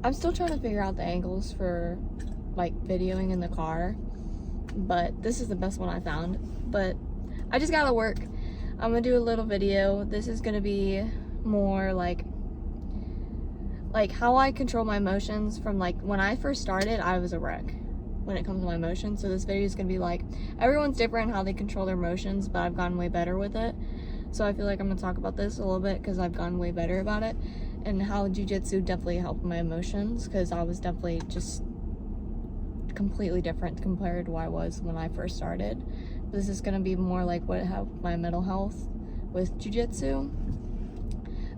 I'm still trying to figure out the angles for like videoing in the car, but this is the best one I found. But I just gotta work. I'm gonna do a little video. This is gonna be more like how I control my emotions from like when I first started. I was a wreck when it comes to my emotions. So this video is gonna be like, everyone's different how they control their emotions, but I've gotten way better with it. So I feel like I'm gonna talk about this a little bit because I've gotten way better about it, and how jiu-jitsu definitely helped my emotions, because I was definitely just completely different compared to what I was when I first started. This is gonna be more like what helped my mental health with jiu-jitsu.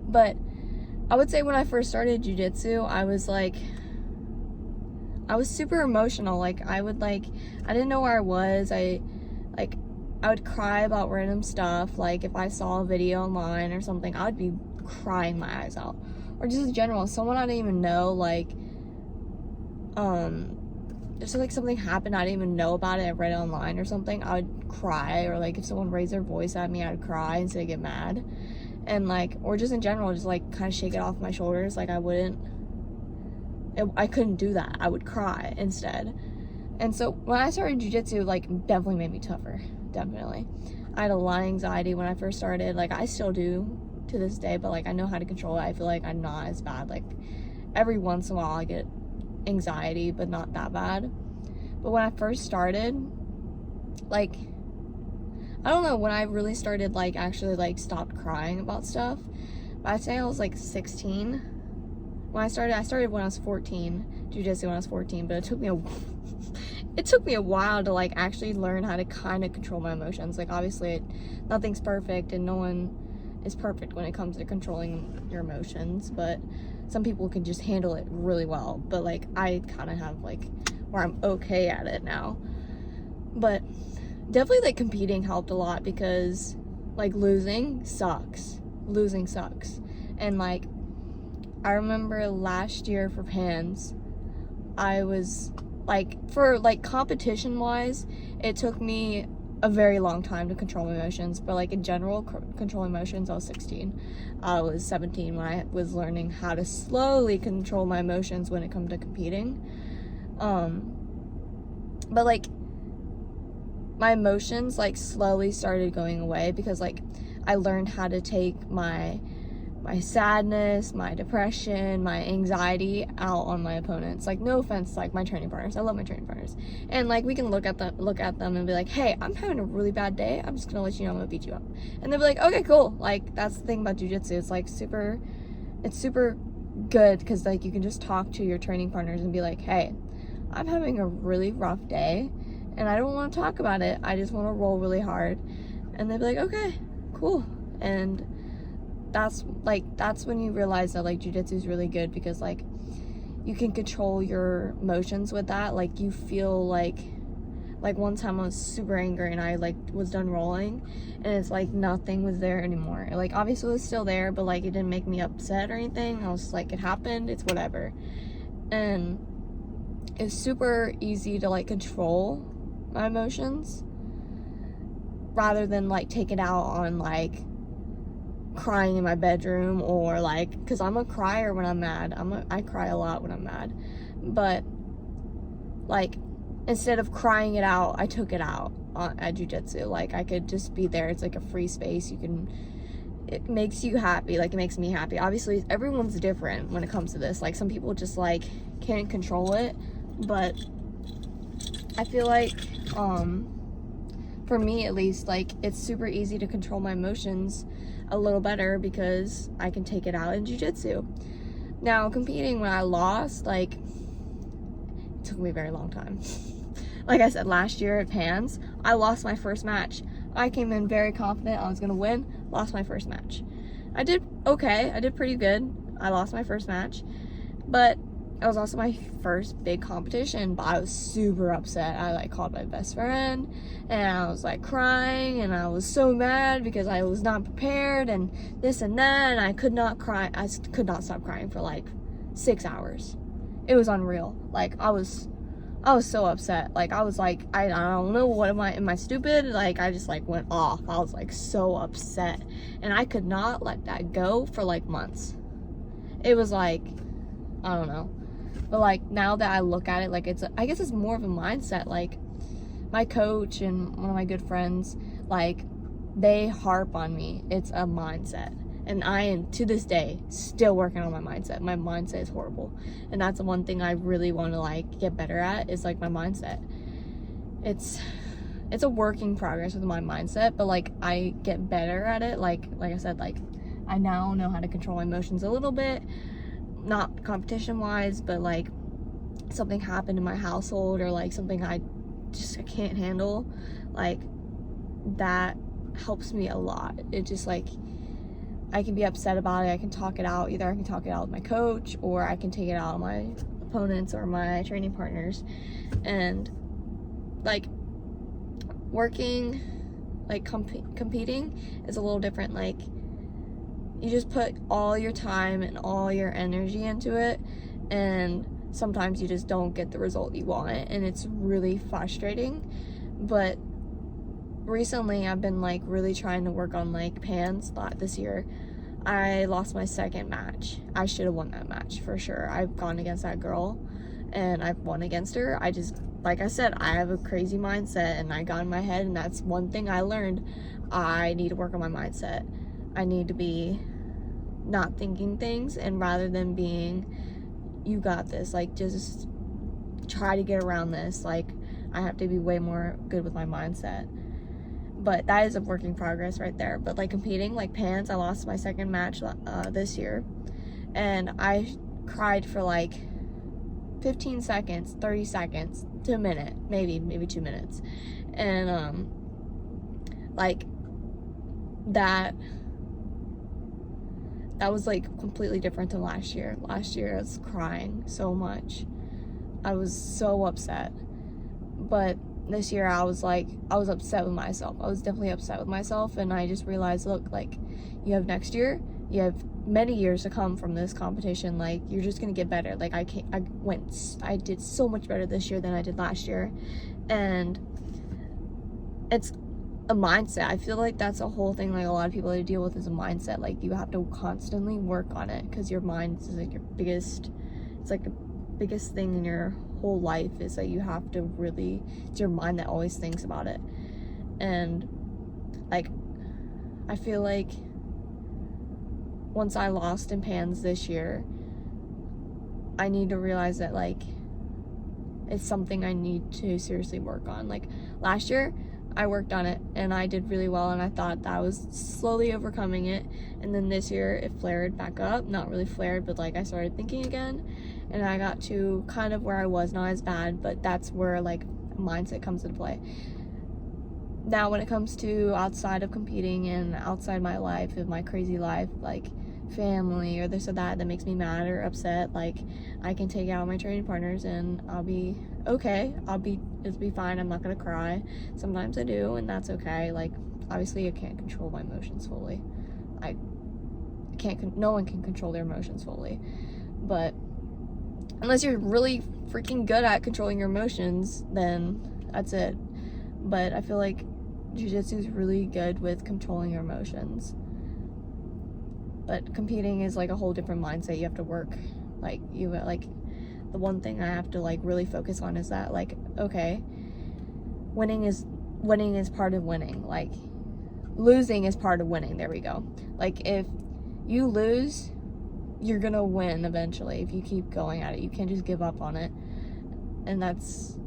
But I would say when I first started jiu-jitsu, I was super emotional. I didn't know where I was. I would cry about random stuff. Like if I saw a video online or something, I would be crying my eyes out. Or just in general, someone I didn't even know, just like something happened, I didn't even know about it, I read it online or something, I would cry. Or like if someone raised their voice at me, I would cry instead of get mad. And or just in general, just like kind of shake it off my shoulders. Like I couldn't do that. I would cry instead. And so when I started jiu-jitsu, definitely made me tougher. Definitely. I had a lot of anxiety when I first started. I still do to this day, but I know how to control it. I feel like I'm not as bad. Every once in a while I get anxiety, but not that bad. But when I first started, I don't know when I really started actually stopped crying about stuff. But I'd say I was 16 when I started when I was 14, jiu-jitsu when I was 14, but it took me a while to actually learn how to kind of control my emotions. Obviously nothing's perfect and no one is perfect when it comes to controlling your emotions, but some people can just handle it really well. But I kind of have where I'm okay at it now. But definitely competing helped a lot, because losing sucks. And I remember last year for Pans, I was for competition wise, it took me a very long time to control my emotions. But in general, controlling emotions, I was 16. I was 17 when I was learning how to slowly control my emotions when it comes to competing. But my emotions slowly started going away, because I learned how to take my sadness, my depression, my anxiety out on my opponents. No offense, my training partners. I love my training partners. And we can look at them and be like, hey, I'm having a really bad day. I'm just gonna let you know I'm gonna beat you up. And they'll be like, okay, cool. That's the thing about jiu-jitsu. It's super good, because you can just talk to your training partners and be like, hey, I'm having a really rough day and I don't want to talk about it. I just want to roll really hard. And they'll be like, okay, cool. And that's when you realize that jiu-jitsu is really good, because you can control your emotions with that. You feel one time I was super angry and I was done rolling, and it's nothing was there anymore. Obviously it was still there, but it didn't make me upset or anything. I was it happened, it's whatever. And it's super easy to control my emotions, rather than take it out on crying in my bedroom, or because I'm a crier when I'm mad. I cry a lot when I'm mad. But instead of crying it out, I took it out at jiu-jitsu. I could just be there. It's a free space. It makes you happy. It makes me happy. Obviously everyone's different when it comes to this. Some people just can't control it, but I feel for me at least, it's super easy to control my emotions a little better, because I can take it out in jiu-jitsu. Now competing, when I lost, it took me a very long time. Like I said, last year at Pans, I lost my first match. I came in very confident I was gonna win, lost my first match. I did okay, I did pretty good. I lost my first match, but it was also my first big competition. But I was super upset. I called my best friend and I was crying, and I was so mad because I was not prepared and this and that, and I could not cry. I could not stop crying for 6 hours. It was unreal. I was so upset. I was I don't know, what am I stupid? I just went off. I was so upset, and I could not let that go for months. It was I don't know. But like now that I look at it, like I guess it's more of a mindset. Like my coach and one of my good friends, like they harp on me. It's a mindset. And I am, to this day, still working on my mindset. My mindset is horrible. And that's the one thing I really want to like get better at, is like my mindset. It's a working progress with my mindset, but like I get better at it. Like I said, like I now know how to control my emotions a little bit. Not competition wise, but like something happened in my household, or like something I can't handle, like that helps me a lot. It just like, I can be upset about it, I can talk it out. Either I can talk it out with my coach, or I can take it out on my opponents or my training partners. And like working, like competing is a little different. Like you just put all your time and all your energy into it, and sometimes you just don't get the result you want, and it's really frustrating. But recently I've been like really trying to work on like pans. This year I lost my second match. I should have won that match for sure. I've gone against that girl and I've won against her. I just, like I said, I have a crazy mindset, and I got in my head, and that's one thing I learned. I need to work on my mindset. I need to be not thinking things, and rather than being, you got this, like just try to get around this, like I have to be way more good with my mindset. But that is a work in progress right there. But like competing, like pans, I lost my second match this year, and I cried for like 15 seconds, 30 seconds to a minute, maybe 2 minutes. And like that was like completely different than last year. Last year I was crying so much. I was so upset. But this year I was upset with myself. I was definitely upset with myself, and I just realized, look, like you have next year, you have many years to come from this competition. Like you're just gonna get better. Like I did so much better this year than I did last year. And it's a mindset. I feel like that's a whole thing, like a lot of people to deal with, is a mindset. Like you have to constantly work on it, because your mind is like your biggest, it's like the biggest thing in your whole life, is that you have to really, it's your mind that always thinks about it. And like I feel like once I lost in pans this year, I need to realize that like it's something I need to seriously work on. Like last year I worked on it and I did really well, and I thought that I was slowly overcoming it. And then this year it flared back up. Not really flared, but like I started thinking again, and I got to kind of where I was, not as bad, but that's where like mindset comes into play. Now when it comes to outside of competing and outside my life, of my crazy life, like family or this or that makes me mad or upset, like I can take out my training partners and I'll be okay. It'll be fine. I'm not gonna cry. Sometimes I do, and that's okay. Like obviously I can't control my emotions fully. No one can control their emotions fully, but unless you're really freaking good at controlling your emotions, then that's it. But I feel like jiu-jitsu is really good with controlling your emotions. But competing is like a whole different mindset. You have to work. Like the one thing I have to like really focus on is that, like, okay, winning is part of winning. Like losing is part of winning. There we go. Like if you lose, you're gonna win eventually if you keep going at it. You can't just give up on it. And that's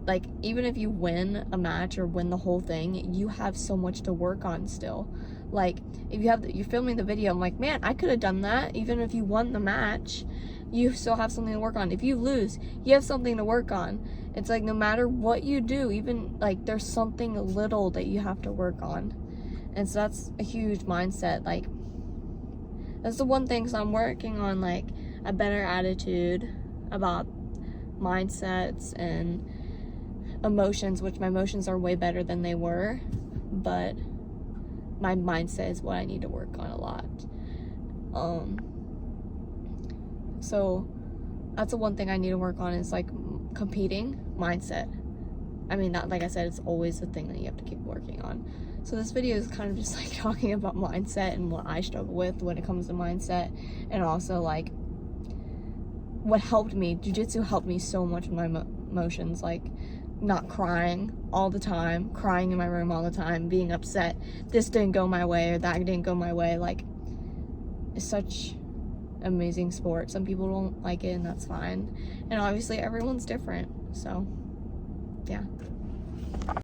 like, even if you win a match or win the whole thing, you have so much to work on still. Like if you're filming the video, I'm like, man, I could have done that. Even if you won the match, you still have something to work on. If you lose, you have something to work on. It's like no matter what you do, even like there's something little that you have to work on. And so that's a huge mindset. Like that's the one thing. So I'm working on like a better attitude about mindsets and emotions, which my emotions are way better than they were, but my mindset is what I need to work on a lot. So that's the one thing I need to work on, is like competing mindset. I mean, that, like I said, it's always the thing that you have to keep working on. So this video is kind of just like talking about mindset and what I struggle with when it comes to mindset, and also like what helped me, jiu-jitsu helped me so much with my emotions, like not crying all the time, crying in my room all the time, being upset this didn't go my way or that didn't go my way. Like, it's such amazing sport. Some people don't like it, and that's fine, and obviously everyone's different, so yeah.